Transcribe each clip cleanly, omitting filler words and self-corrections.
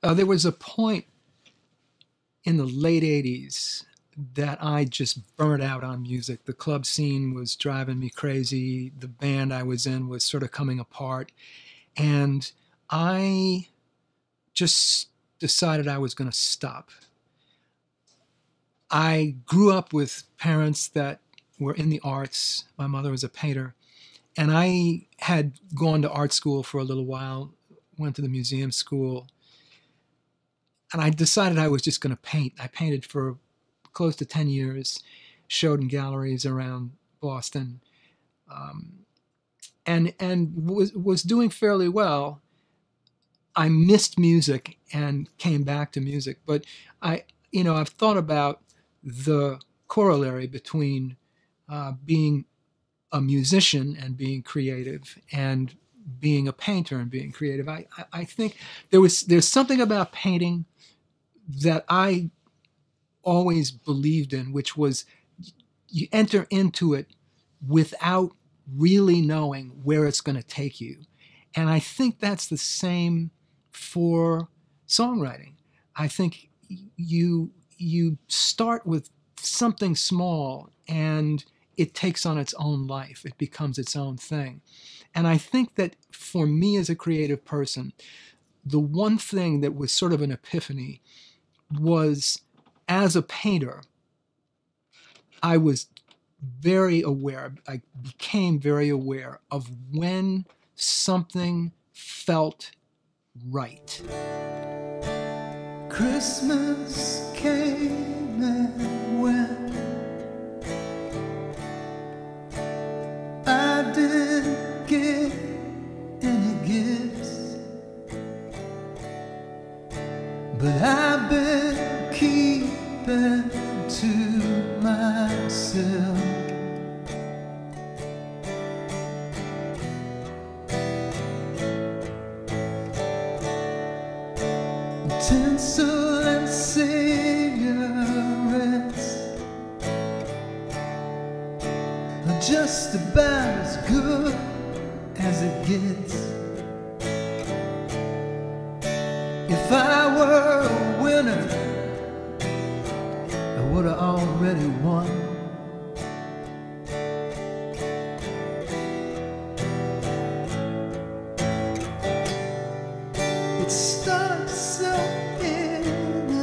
There was a point in the late 80s that I just burnt out on music. The club scene was driving me crazy. The band I was in was sort of coming apart. And I just decided I was going to stop. I grew up with parents that were in the arts. My mother was a painter. And I had gone to art school for a little while, went to the museum school. And I decided I was just going to paint. I painted for close to 10 years, showed in galleries around Boston, and was doing fairly well. I missed music and came back to music. But I've thought about the corollary between being a musician and being creative and being a painter and being creative. I think there's something about painting that I always believed in, which was you enter into it without really knowing where it's going to take you. And I think that's the same for songwriting. I think you start with something small and it takes on its own life. It becomes its own thing. And I think that for me as a creative person, the one thing that was sort of an epiphany was, as a painter, I was very aware, I became very aware of when something felt right. Christmas came and went. I didn't get any gifts, but I've been keeping to myself. Tinsel and cigarettes are just about as good as it gets. If I were a winner, I would have already won. It starts so innocently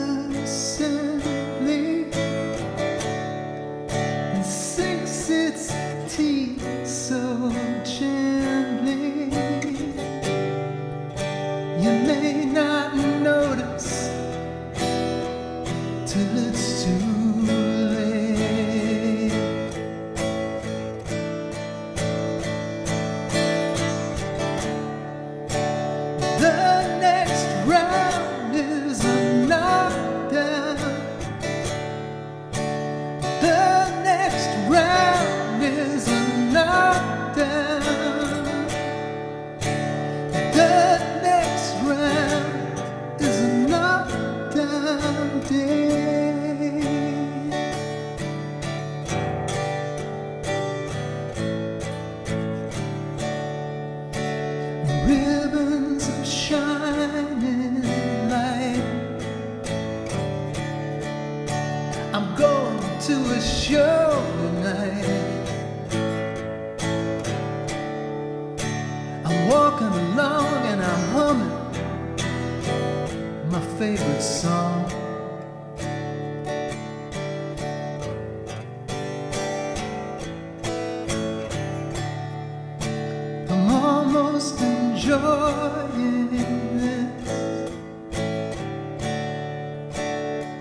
and sinks its teeth so gently. You may not notice till it's too late. The next round is a knockdown. The next round is a knockdown. The next round is a knockdown day. Ribbons of shining light. I'm going to a show tonight. I'm walking along and I'm humming my favorite song. I'm almost enjoying this,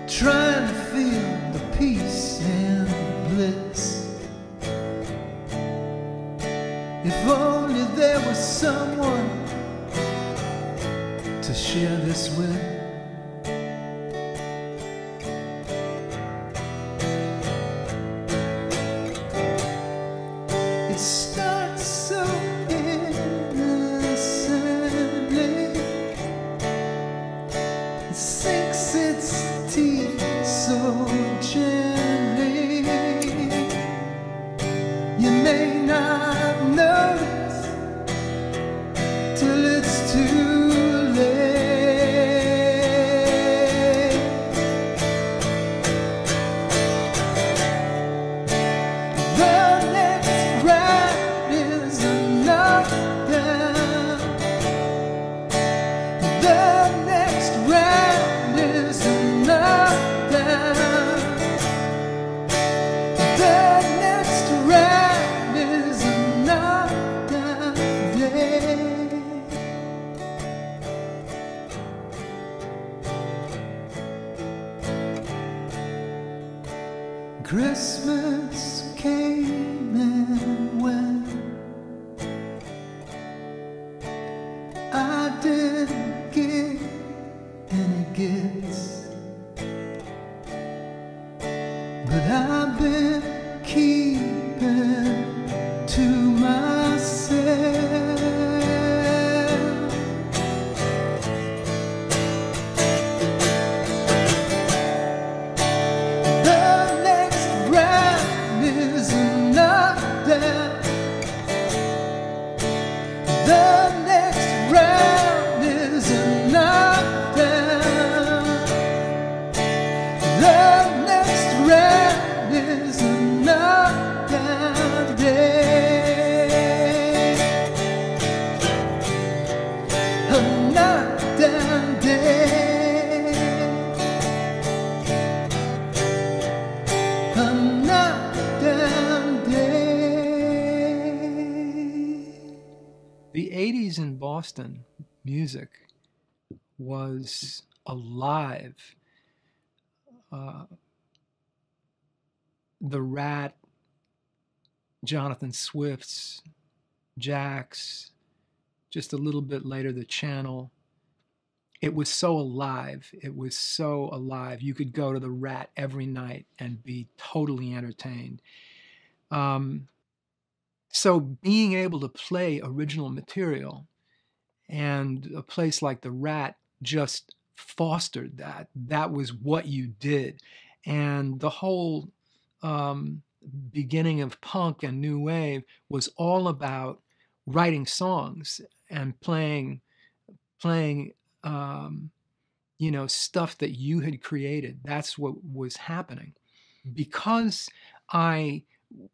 trying to feel the peace and bliss. If only there was someone to share this with. It starts so innocently, it sinks its teeth so gently. You may not notice till it's too late. Christmas came and went. I didn't get any gifts, but I've been keeping to myself. The next round is not down. The next round is not down. The next round is not down day. A knockdown day. A knockdown day. The 80s in Boston, music was alive. The Rat, Jonathan Swift's, Jack's, just a little bit later the Channel. It was so alive. It was so alive. You could go to the Rat every night and be totally entertained. So being able to play original material, and a place like the Rat just fostered that. That was what you did. And the whole beginning of punk and new wave was all about writing songs and playing stuff that you had created. That's what was happening. Because I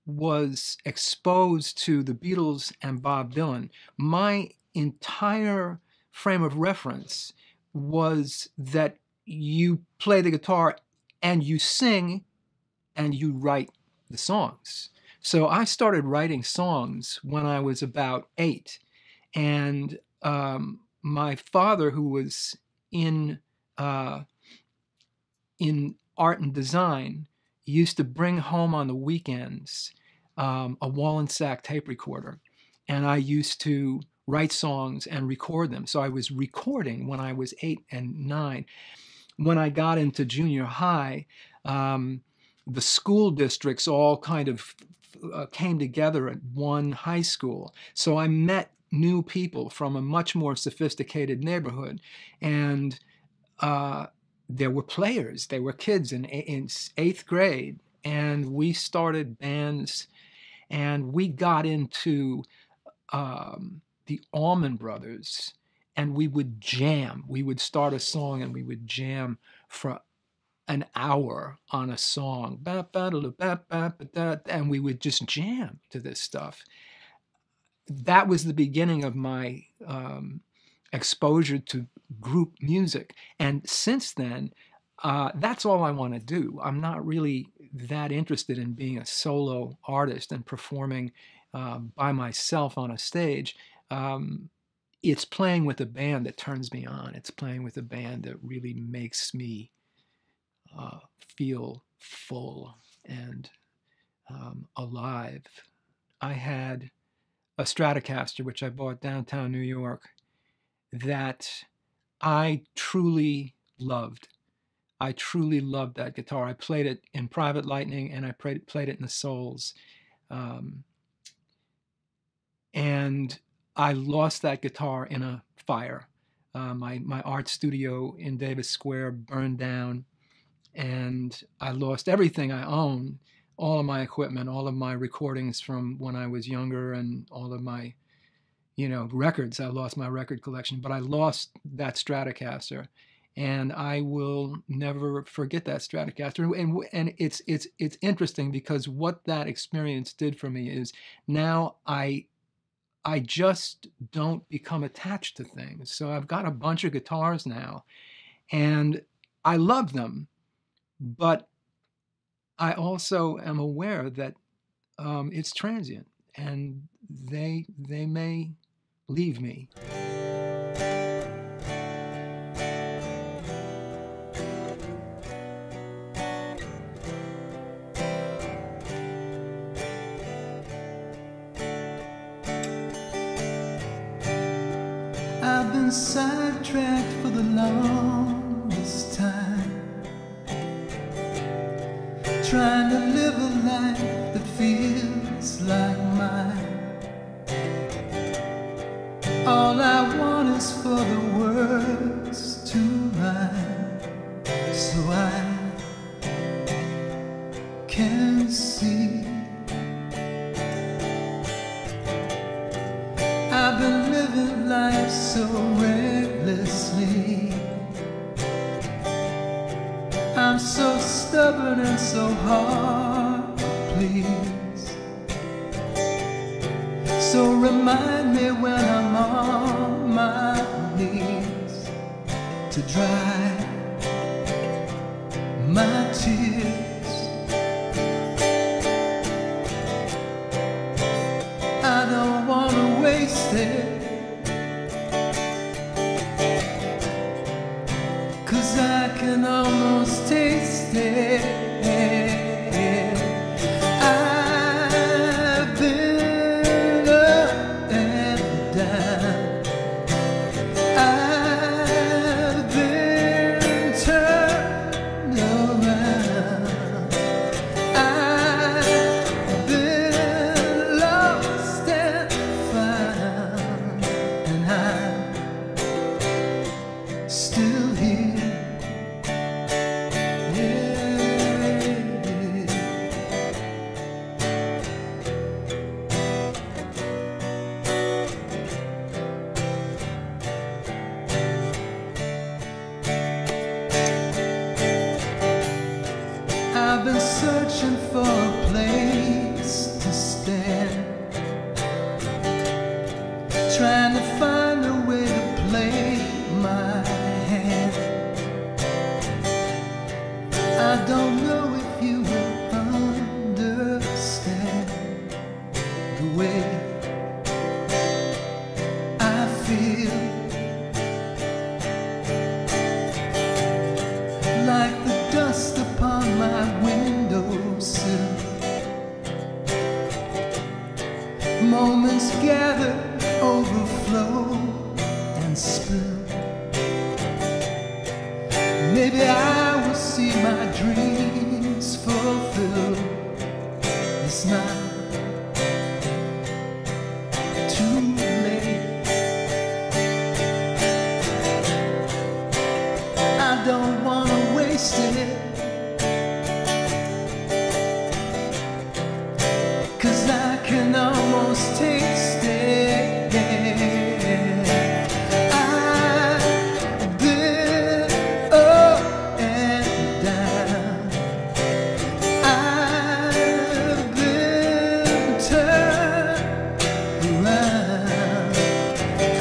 was exposed to the Beatles and Bob Dylan, my entire frame of reference was that you play the guitar and you sing and you write the songs. So I started writing songs when I was about 8. And my father, who was in art and design, used to bring home on the weekends a Wallensack tape recorder. And I used to write songs and record them. So I was recording when I was 8 and 9. When I got into junior high, the school districts all kind of came together at one high school. So I met new people from a much more sophisticated neighborhood. And there were players, they were kids in 8th grade. And we started bands, and we got into the Allman Brothers, and we would jam. We would start a song and we would jam for an hour on a song. And we would just jam to this stuff. That was the beginning of my exposure to group music. And since then, that's all I want to do. I'm not really that interested in being a solo artist and performing by myself on a stage. It's playing with a band that turns me on. It's playing with a band that really makes me feel full and alive. I had a Stratocaster, which I bought downtown New York, that I truly loved. I truly loved that guitar. I played it in Private Lightning, and I played it in the Souls. And I lost that guitar in a fire. My art studio in Davis Square burned down, and I lost everything I owned, all of my equipment, all of my recordings from when I was younger, and all of my, records. I lost my record collection, but I lost that Stratocaster, and I will never forget that Stratocaster. And it's interesting, because what that experience did for me is now I just don't become attached to things. So I've got a bunch of guitars now, and I love them, but I also am aware that it's transient, and they may leave me. been sidetracked for the longest time, trying to live a life that feels like mine. All I want is for the words to rhyme, so I can see. I've been living life so recklessly. I'm so stubborn and so hard to please. So remind me when I'm on my knees to dry my tears. I don't want to waste it, 'cause I can almost taste it. I've been up and down, I've been turned around, I've been lost and found, and I'm still here. I've been searching for a place to stand, trying to find a way to play my hand. I don't know if you will understand the way I feel, like the dust upon my windowsill. Moments gather, overflow, and spill. Maybe I will see my dreams fulfilled. It's not too late. I don't want to waste it, 'cause I can almost taste it. I've been up and down, I've been turned around,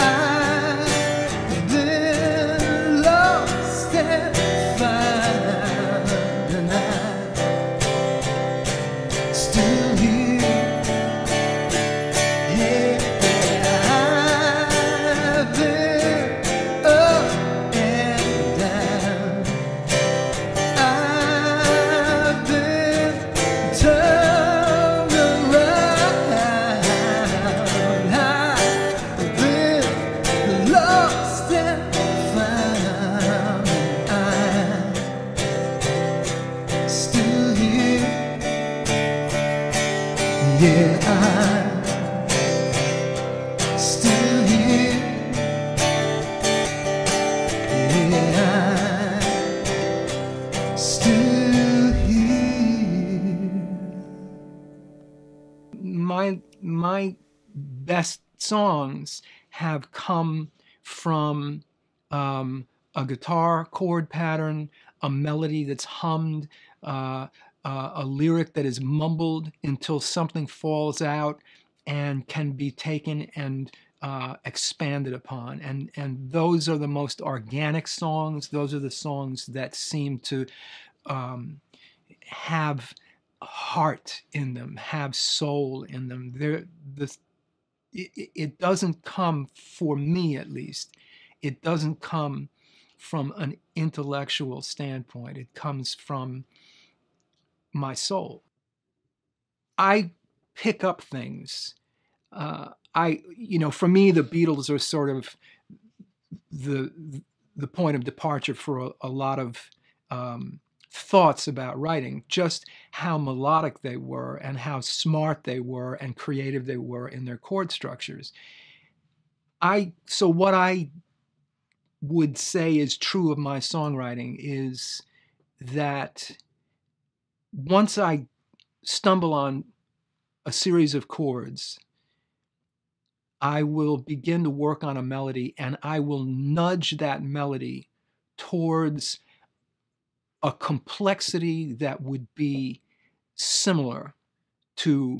I've been lost and found, and I'm still here. Yeah, I've been up and down, I've been turned around, I've been lost and found, and I'm still here. Yeah, I'm still here. Yeah, I'm still here. My best songs have come from a guitar chord pattern, a melody that's hummed, a lyric that is mumbled until something falls out and can be taken and expanded upon. And those are the most organic songs. Those are the songs that seem to have heart in them, have soul in them. It doesn't come, for me at least, it doesn't come from an intellectual standpoint. It comes from my soul. I pick up things. For me, the Beatles are sort of the the point of departure for a lot of thoughts about writing, just how melodic they were and how smart they were and creative they were in their chord structures. So what I would say is true of my songwriting is that once I stumble on a series of chords, I will begin to work on a melody, and I will nudge that melody towards a complexity that would be similar to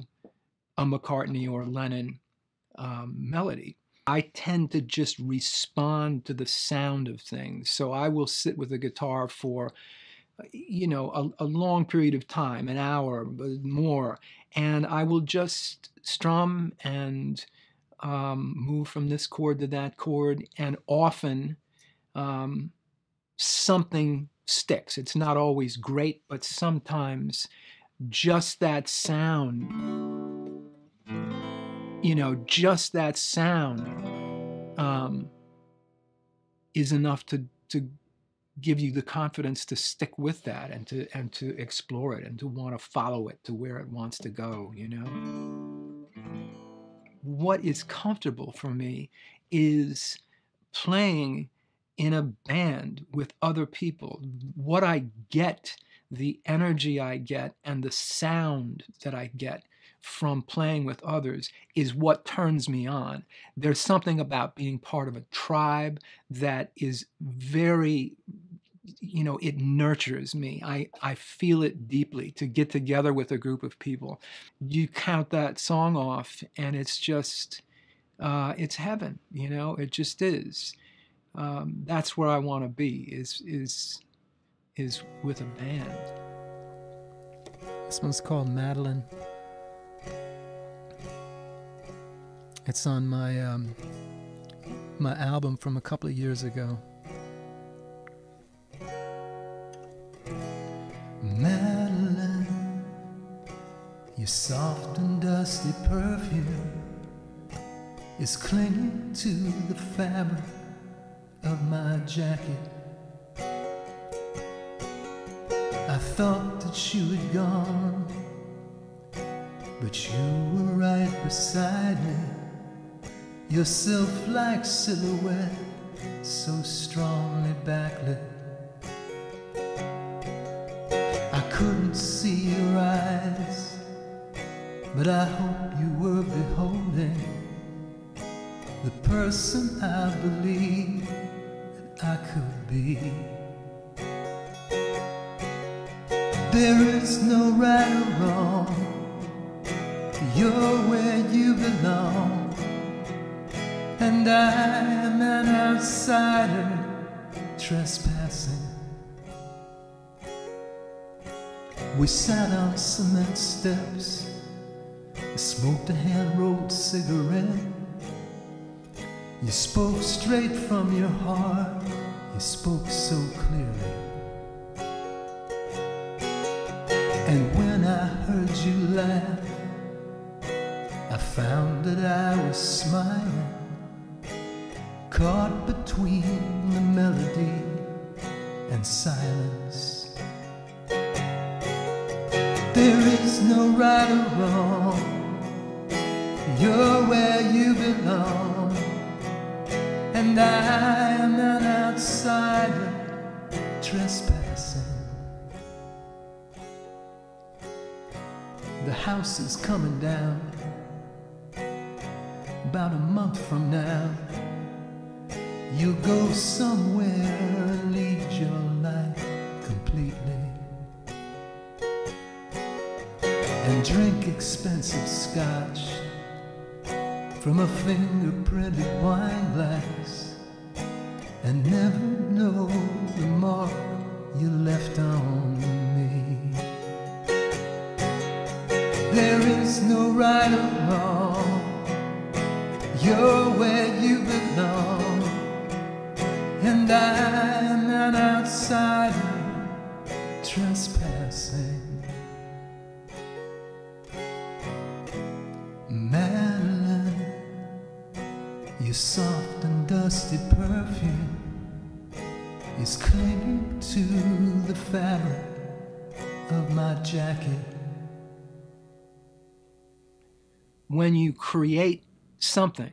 a McCartney or Lennon melody. I tend to just respond to the sound of things. So I will sit with the guitar for, a long period of time, an hour, more, and I will just strum and move from this chord to that chord, and often something sticks. It's not always great, but sometimes just that sound, just that sound is enough to give you the confidence to stick with that and to explore it and to want to follow it to where it wants to go. What is comfortable for me is playing in a band with other people. What I get, the energy I get, and the sound that I get from playing with others is what turns me on. There's something about being part of a tribe that is very, it nurtures me. I feel it deeply to get together with a group of people. You count that song off and it's just, it's heaven, it just is. That's where I want to be, is with a band. This one's called Madeline. It's on my my album from a couple of years ago. Madeline, your soft and dusty perfume is clinging to the fabric of my jacket. I thought that you had gone, but you were right beside me, your sylph-like silhouette so strongly backlit. I couldn't see your eyes, but I hope you were beholding the person I believed that I could be. There is no right or wrong, you're where you belong, and I am an outsider trespassing. We sat on cement steps, smoked a hand-rolled cigarette. You spoke straight from your heart, you spoke so clearly. And when I heard you laugh, I found that I was smiling, caught between the melody and silence. There is no right or wrong, you're where you belong, and I am an outsider trespassing. The house is coming down about a month from now. You'll go somewhere and lead your life completely, and drink expensive scotch from a finger-printed wine glass, and never know the mark you left on me. There is no right or wrong, you're where you belong, and I am an outsider trespassing. Madeline, your soft and dusty perfume is clinging to the fabric of my jacket. When you create something,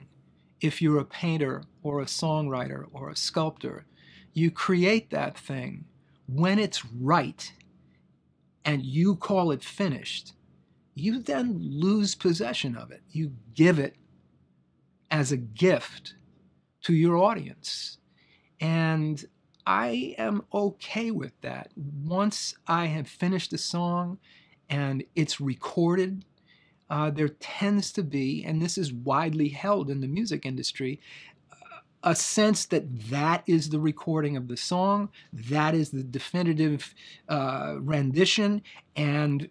if you're a painter or a songwriter or a sculptor, you create that thing when it's right and you call it finished. You then lose possession of it. You give it as a gift to your audience. And I am okay with that. Once I have finished a song and it's recorded, there tends to be, and this is widely held in the music industry, a sense that that is the recording of the song, that is the definitive rendition, and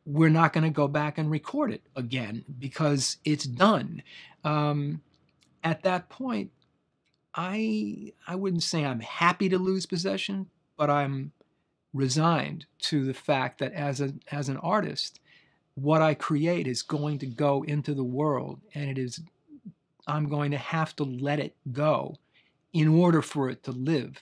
we're not going to go back and record it again because it's done. At that point, I wouldn't say I'm happy to lose possession, but I'm resigned to the fact that as an artist, what I create is going to go into the world, and I'm going to have to let it go in order for it to live.